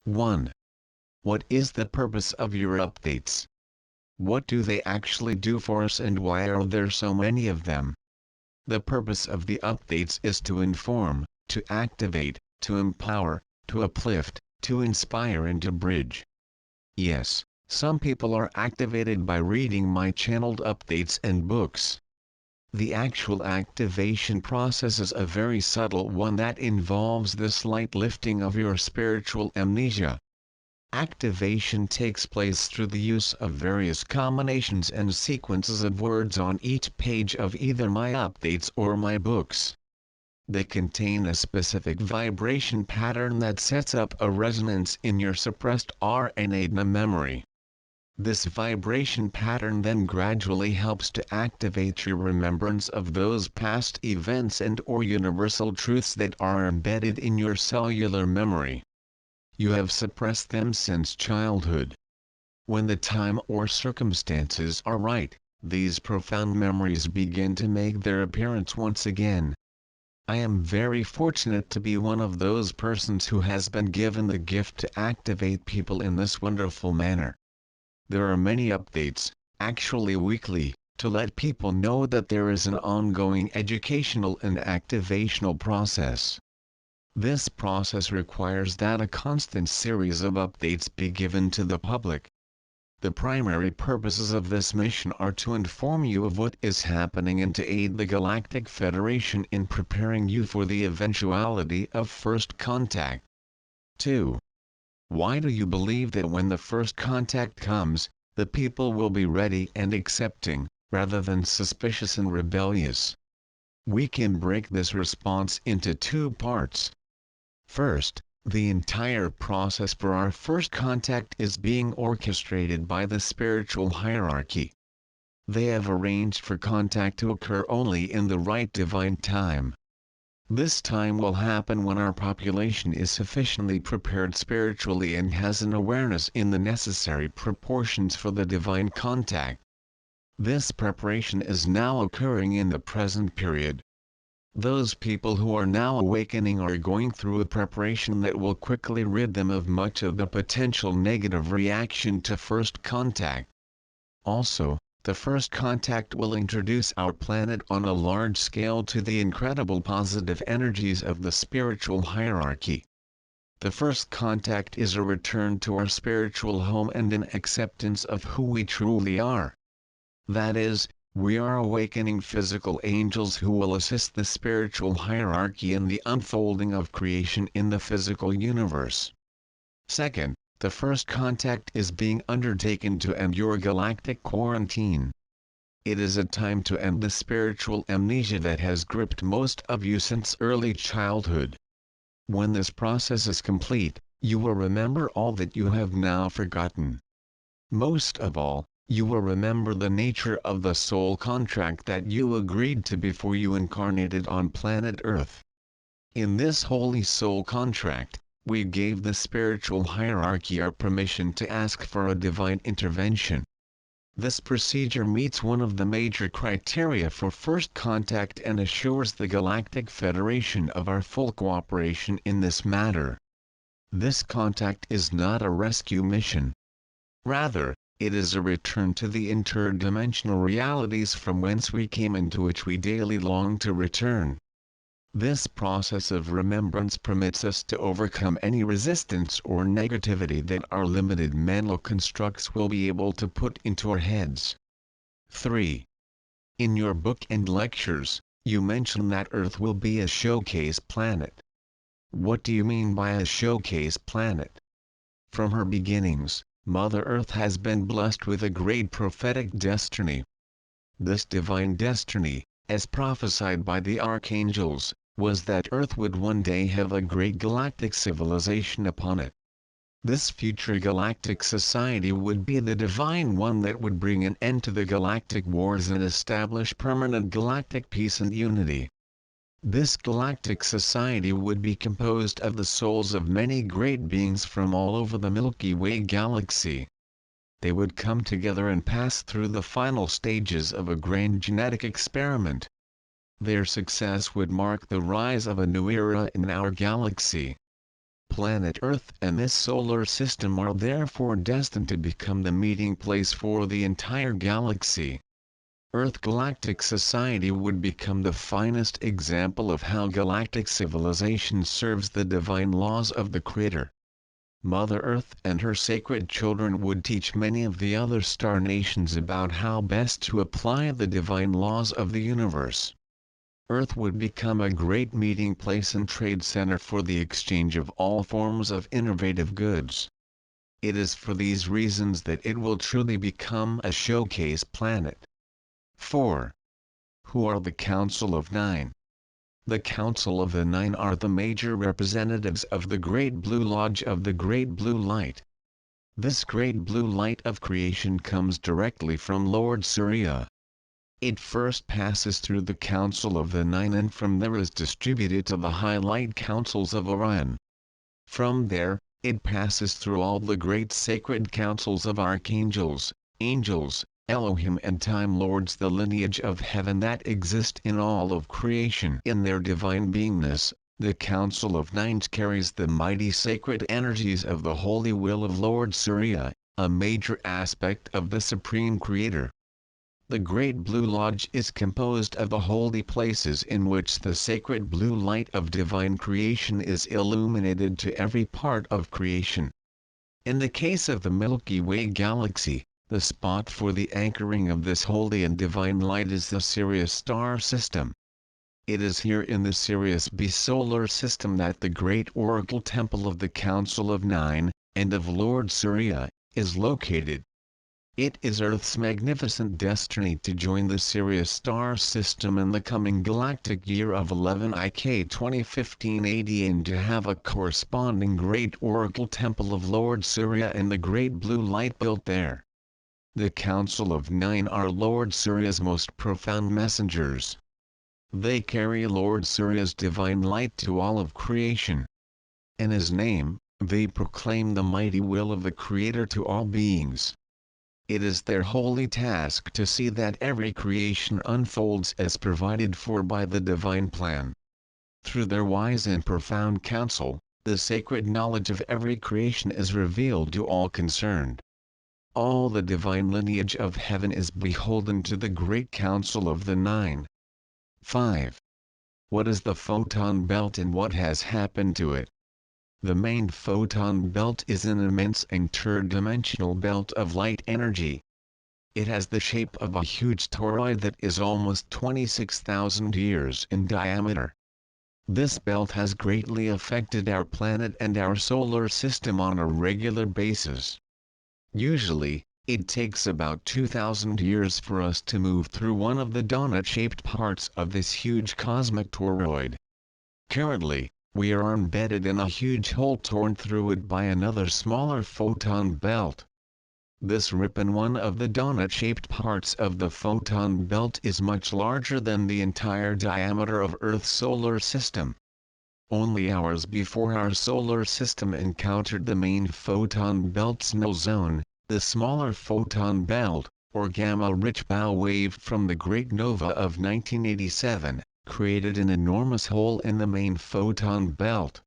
1. What is the purpose of your updates? What do they actually do for us and why are there so many of them? The purpose of the updates is to inform, to activate, to empower, to uplift, to inspire and to bridge. Yes, some people are activated by reading my channeled updates and books. The actual activation process is a very subtle one that involves the slight lifting of your spiritual amnesia. Activation takes place through the use of various combinations and sequences of words on each page of either my updates or my books. They contain a specific vibration pattern that sets up a resonance in your suppressed RNA memory. This vibration pattern then gradually helps to activate your remembrance of those past events and/or universal truths that are embedded in your cellular memory. You have suppressed them since childhood. When the time or circumstances are right, these profound memories begin to make their appearance once again. I am very fortunate to be one of those persons who has been given the gift to activate people in this wonderful manner. There are many updates, actually weekly, to let people know that there is an ongoing educational and activational process. This process requires that a constant series of updates be given to the public. The primary purposes of this mission are to inform you of what is happening and to aid the Galactic Federation in preparing you for the eventuality of first contact. 2. Why do you believe that when the first contact comes, the people will be ready and accepting, rather than suspicious and rebellious? We can break this response into two parts. First, the entire process for our first contact is being orchestrated by the spiritual hierarchy. They have arranged for contact to occur only in the right divine time. This time will happen when our population is sufficiently prepared spiritually and has an awareness in the necessary proportions for the divine contact. This preparation is now occurring in the present period. Those people who are now awakening are going through a preparation that will quickly rid them of much of the potential negative reaction to first contact. Also, the first contact will introduce our planet on a large scale to the incredible positive energies of the spiritual hierarchy. The first contact is a return to our spiritual home and an acceptance of who we truly are. That is, we are awakening physical angels who will assist the spiritual hierarchy in the unfolding of creation in the physical universe. Second, the first contact is being undertaken to end your galactic quarantine. It is a time to end the spiritual amnesia that has gripped most of you since early childhood. When this process is complete, you will remember all that you have now forgotten. Most of all, you will remember the nature of the soul contract that you agreed to before you incarnated on planet Earth. In this holy soul contract, we gave the spiritual hierarchy our permission to ask for a divine intervention. This procedure meets one of the major criteria for first contact and assures the Galactic Federation of our full cooperation in this matter. This contact is not a rescue mission. Rather, it is a return to the interdimensional realities from whence we came and to which we daily long to return. This process of remembrance permits us to overcome any resistance or negativity that our limited mental constructs will be able to put into our heads. 3. In your book and lectures, you mention that Earth will be a showcase planet. What do you mean by a showcase planet? From her beginnings, Mother Earth has been blessed with a great prophetic destiny. This divine destiny, as prophesied by the archangels, was that Earth would one day have a great galactic civilization upon it. This future galactic society would be the divine one that would bring an end to the galactic wars and establish permanent galactic peace and unity. This galactic society would be composed of the souls of many great beings from all over the Milky Way galaxy. They would come together and pass through the final stages of a grand genetic experiment. Their success would mark the rise of a new era in our galaxy. Planet Earth and this solar system are therefore destined to become the meeting place for the entire galaxy. Earth Galactic Society would become the finest example of how galactic civilization serves the divine laws of the Creator. Mother Earth and her sacred children would teach many of the other star nations about how best to apply the divine laws of the universe. Earth would become a great meeting place and trade center for the exchange of all forms of innovative goods. It is for these reasons that it will truly become a showcase planet. 4. Who are the Council of Nine? The Council of the Nine are the major representatives of the Great Blue Lodge of the Great Blue Light. This Great Blue Light of creation comes directly from Lord Surya. It first passes through the Council of the Nine and from there is distributed to the High Light Councils of Orion. From there, it passes through all the great sacred councils of archangels, angels, Elohim and Time Lords, the lineage of heaven that exist in all of creation. In their divine beingness, the Council of Nines carries the mighty sacred energies of the holy will of Lord Surya, a major aspect of the Supreme Creator. The Great Blue Lodge is composed of the holy places in which the sacred blue light of divine creation is illuminated to every part of creation. In the case of the Milky Way galaxy, the spot for the anchoring of this holy and divine light is the Sirius star system. It is here in the Sirius B solar system that the great oracle temple of the Council of Nine, and of Lord Surya, is located. It is Earth's magnificent destiny to join the Sirius star system in the coming galactic year of 11 IK 2015 AD and to have a corresponding great oracle temple of Lord Surya and the great blue light built there. The Council of Nine are Lord Surya's most profound messengers. They carry Lord Surya's divine light to all of creation. In his name, they proclaim the mighty will of the Creator to all beings. It is their holy task to see that every creation unfolds as provided for by the divine plan. Through their wise and profound counsel, the sacred knowledge of every creation is revealed to all concerned. All the divine lineage of heaven is beholden to the great Council of the Nine. 5. What is the photon belt and what has happened to it? The main photon belt is an immense interdimensional belt of light energy. It has the shape of a huge toroid that is almost 26,000 years in diameter. This belt has greatly affected our planet and our solar system on a regular basis. Usually, it takes about 2,000 years for us to move through one of the donut-shaped parts of this huge cosmic toroid. Currently, we are embedded in a huge hole torn through it by another smaller photon belt. This rip in one of the donut-shaped parts of the photon belt is much larger than the entire diameter of Earth's solar system. Only hours before our solar system encountered the main photon belt's null zone, the smaller photon belt, or gamma-rich bow wave from the Great Nova of 1987, created an enormous hole in the main photon belt.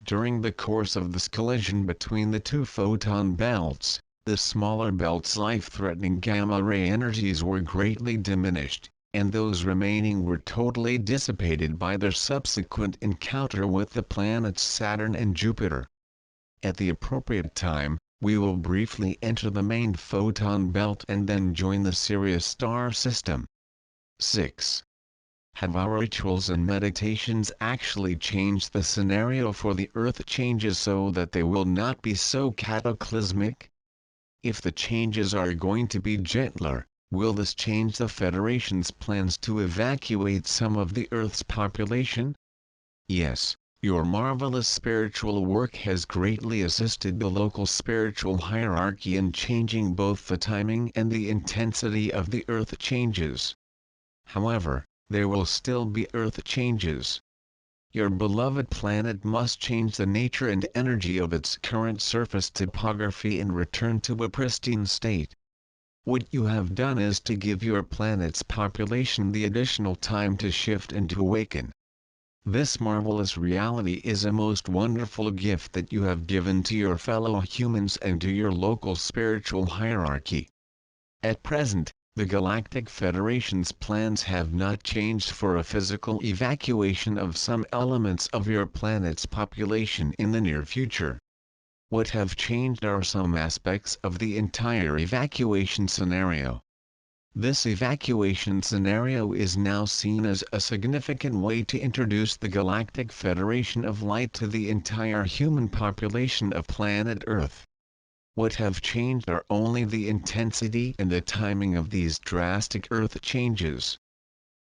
During the course of this collision between the two photon belts, the smaller belt's life-threatening gamma-ray energies were greatly diminished, and those remaining were totally dissipated by their subsequent encounter with the planets Saturn and Jupiter. At the appropriate time, we will briefly enter the main photon belt and then join the Sirius star system. 6. Have our rituals and meditations actually changed the scenario for the Earth changes so that they will not be so cataclysmic? If the changes are going to be gentler, will this change the Federation's plans to evacuate some of the Earth's population? Yes, your marvelous spiritual work has greatly assisted the local spiritual hierarchy in changing both the timing and the intensity of the Earth changes. However, there will still be Earth changes. Your beloved planet must change the nature and energy of its current surface topography and return to a pristine state. What you have done is to give your planet's population the additional time to shift and to awaken. This marvelous reality is a most wonderful gift that you have given to your fellow humans and to your local spiritual hierarchy. At present, the Galactic Federation's plans have not changed for a physical evacuation of some elements of your planet's population in the near future. What have changed are some aspects of the entire evacuation scenario. This evacuation scenario is now seen as a significant way to introduce the Galactic Federation of Light to the entire human population of planet Earth. What have changed are only the intensity and the timing of these drastic Earth changes.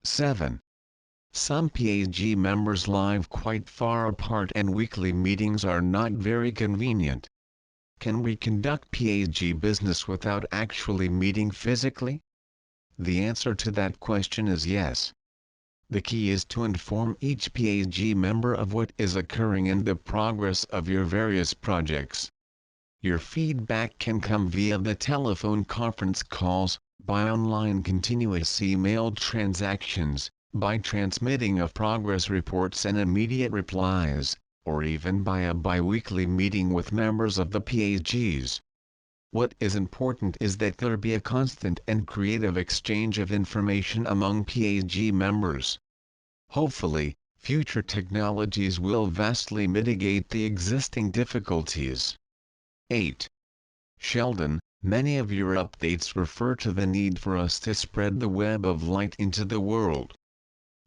7. Some PAG members live quite far apart and weekly meetings are not very convenient. Can we conduct PAG business without actually meeting physically? The answer to that question is yes. The key is to inform each PAG member of what is occurring and the progress of your various projects. Your feedback can come via the telephone conference calls, by online continuous email transactions, by transmitting of progress reports and immediate replies, or even by a bi-weekly meeting with members of the PAGs. What is important is that there be a constant and creative exchange of information among PAG members. Hopefully, future technologies will vastly mitigate the existing difficulties. 8. Sheldon, many of your updates refer to the need for us to spread the web of light into the world.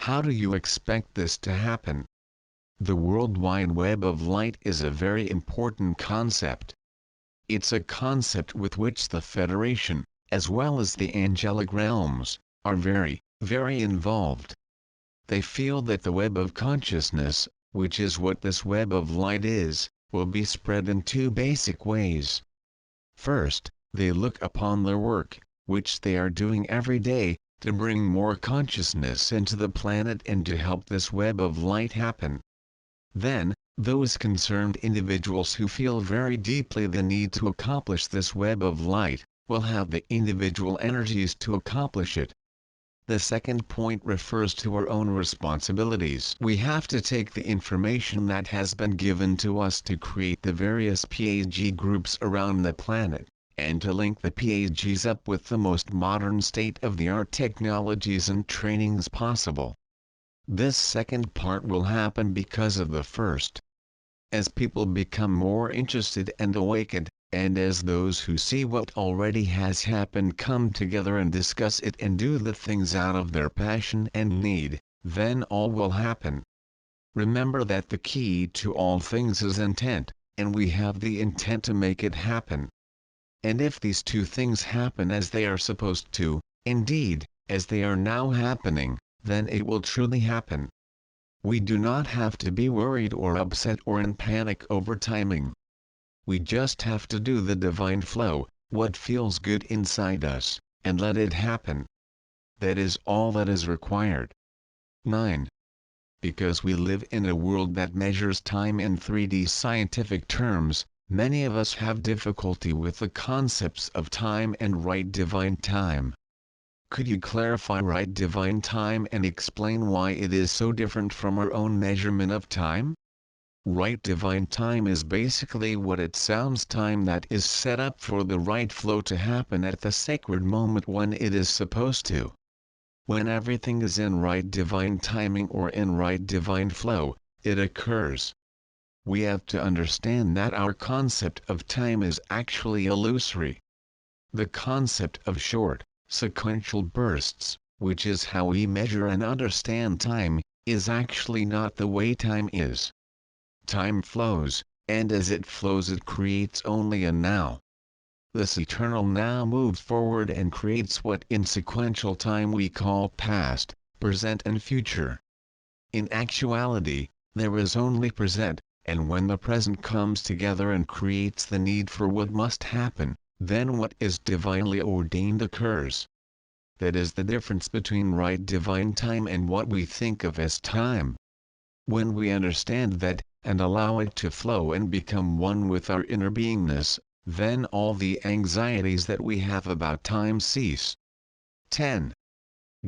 How do you expect this to happen? The World Wide Web of Light is a very important concept. It's a concept with which the Federation, as well as the angelic realms, are very, very involved. They feel that the web of consciousness, which is what this web of light is, will be spread in two basic ways. First, they look upon their work, which they are doing every day, to bring more consciousness into the planet and to help this web of light happen. Then, those concerned individuals who feel very deeply the need to accomplish this web of light, will have the individual energies to accomplish it. The second point refers to our own responsibilities. We have to take the information that has been given to us to create the various PAG groups around the planet, and to link the PAGs up with the most modern state-of-the-art technologies and trainings possible. This second part will happen because of the first. As people become more interested and awakened, and as those who see what already has happened come together and discuss it and do the things out of their passion and need, then all will happen. Remember that the key to all things is intent, and we have the intent to make it happen. And if these two things happen as they are supposed to, indeed, as they are now happening, then it will truly happen. We do not have to be worried or upset or in panic over timing. We just have to do the divine flow, what feels good inside us, and let it happen. That is all that is required. 9. Because we live in a world that measures time in 3D scientific terms, many of us have difficulty with the concepts of time and right divine time. Could you clarify right divine time and explain why it is so different from our own measurement of time? Right divine time is basically what it sounds, time that is set up for the right flow to happen at the sacred moment when it is supposed to. When everything is in right divine timing or in right divine flow, it occurs. We have to understand that our concept of time is actually illusory. The concept of short, sequential bursts, which is how we measure and understand time, is actually not the way time is. Time flows, and as it flows it creates only a now. This eternal now moves forward and creates what in sequential time we call past, present and future. In actuality, there is only present, and when the present comes together and creates the need for what must happen, then what is divinely ordained occurs. That is the difference between right divine time and what we think of as time. When we understand that, and allow it to flow and become one with our inner beingness, then all the anxieties that we have about time cease. 10.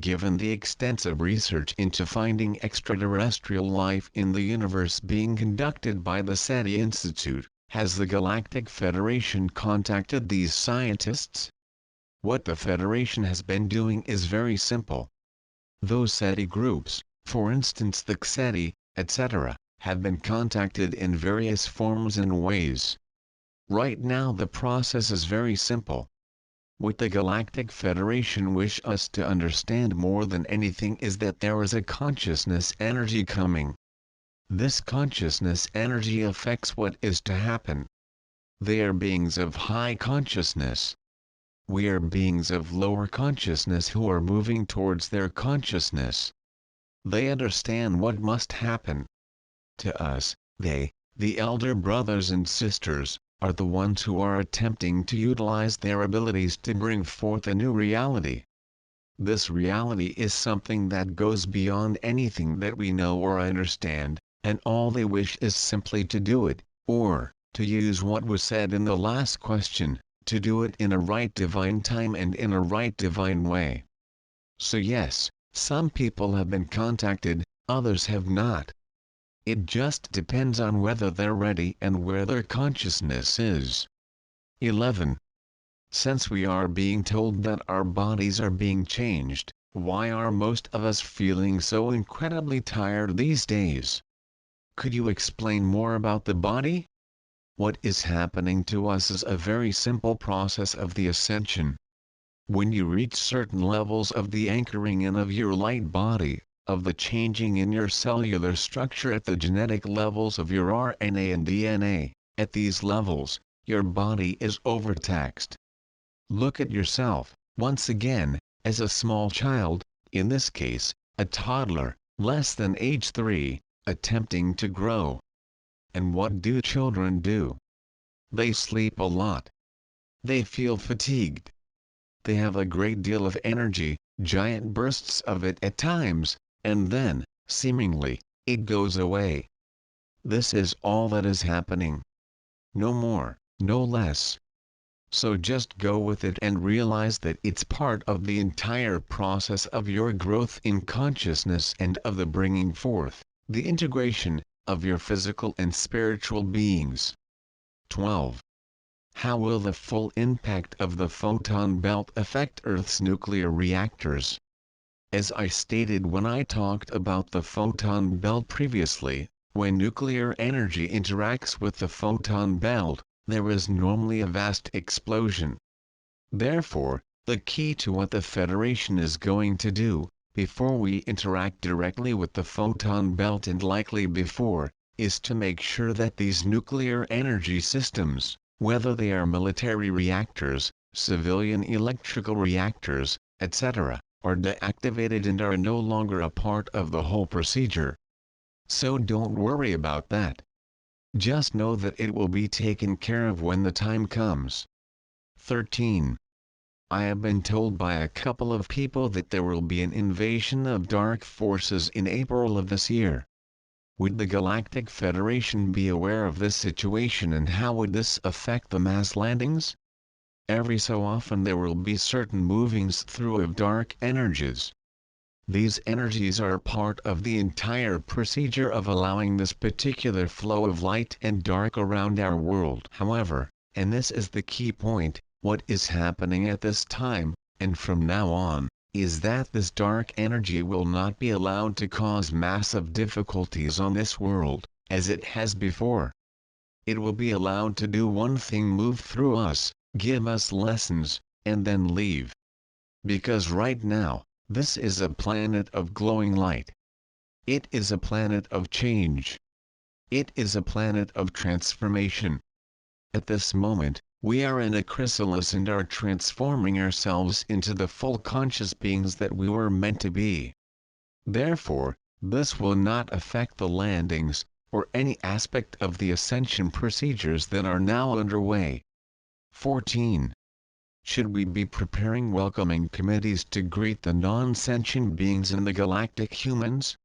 Given the extensive research into finding extraterrestrial life in the universe being conducted by the SETI Institute, has the Galactic Federation contacted these scientists? What the Federation has been doing is very simple. Those SETI groups, for instance the XETI, etc., have been contacted in various forms and ways. Right now the process is very simple. What the Galactic Federation wish us to understand more than anything is that there is a consciousness energy coming. This consciousness energy affects what is to happen. They are beings of high consciousness. We are beings of lower consciousness who are moving towards their consciousness. They understand what must happen. To us, they, the elder brothers and sisters, are the ones who are attempting to utilize their abilities to bring forth a new reality. This reality is something that goes beyond anything that we know or understand, and all they wish is simply to do it, or, to use what was said in the last question, to do it in a right divine time and in a right divine way. So yes, some people have been contacted, others have not. It just depends on whether they're ready and where their consciousness is. 11. Since we are being told that our bodies are being changed, why are most of us feeling so incredibly tired these days? Could you explain more about the body? What is happening to us is a very simple process of the ascension. When you reach certain levels of the anchoring in of your light body, of the changing in your cellular structure at the genetic levels of your RNA and DNA, at these levels, your body is overtaxed. Look at yourself, once again, as a small child, in this case, a toddler, less than age 3, attempting to grow. And what do children do? They sleep a lot. They feel fatigued. They have a great deal of energy, giant bursts of it at times, and then, seemingly, it goes away. This is all that is happening. No more, no less. So just go with it and realize that it's part of the entire process of your growth in consciousness and of the bringing forth, the integration, of your physical and spiritual beings. 12. How will the full impact of the photon belt affect Earth's nuclear reactors? As I stated when I talked about the photon belt previously, when nuclear energy interacts with the photon belt, there is normally a vast explosion. Therefore, the key to what the Federation is going to do, before we interact directly with the photon belt and likely before, is to make sure that these nuclear energy systems, whether they are military reactors, civilian electrical reactors, etc., are deactivated and are no longer a part of the whole procedure. So don't worry about that. Just know that it will be taken care of when the time comes. 13. I have been told by a couple of people that there will be an invasion of dark forces in April of this year. Would the Galactic Federation be aware of this situation and how would this affect the mass landings? Every so often there will be certain movings through of dark energies. These energies are part of the entire procedure of allowing this particular flow of light and dark around our world. However, and this is the key point, what is happening at this time, and from now on, is that this dark energy will not be allowed to cause massive difficulties on this world, as it has before. It will be allowed to do one thing: move through us, give us lessons, and then leave. Because right now, this is a planet of glowing light. It is a planet of change. It is a planet of transformation. At this moment, we are in a chrysalis and are transforming ourselves into the full conscious beings that we were meant to be. Therefore, this will not affect the landings, or any aspect of the ascension procedures that are now underway. 14. Should we be preparing welcoming committees to greet the non-sentient beings and the galactic humans?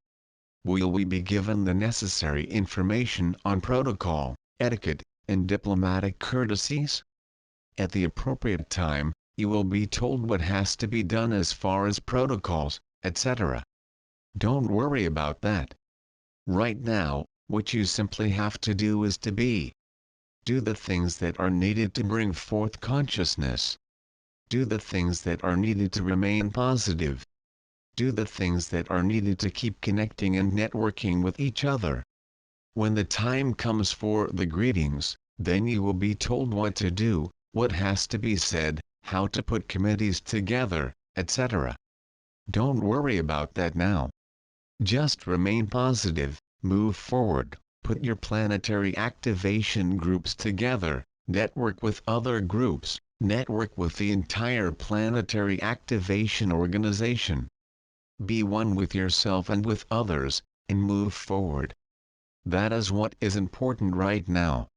Will we be given the necessary information on protocol, etiquette, and diplomatic courtesies? At the appropriate time, You will be told what has to be done as far as protocols, etc. Don't worry about that. Right now, what you simply have to do is to be. Do the things that are needed to bring forth consciousness. Do the things that are needed to remain positive. Do the things that are needed to keep connecting and networking with each other. When the time comes for the greetings, then you will be told what to do, what has to be said, how to put committees together, etc. Don't worry about that now. Just remain positive, move forward, put your planetary activation groups together, network with other groups, network with the entire planetary activation organization. Be one with yourself and with others, and move forward. That is what is important right now.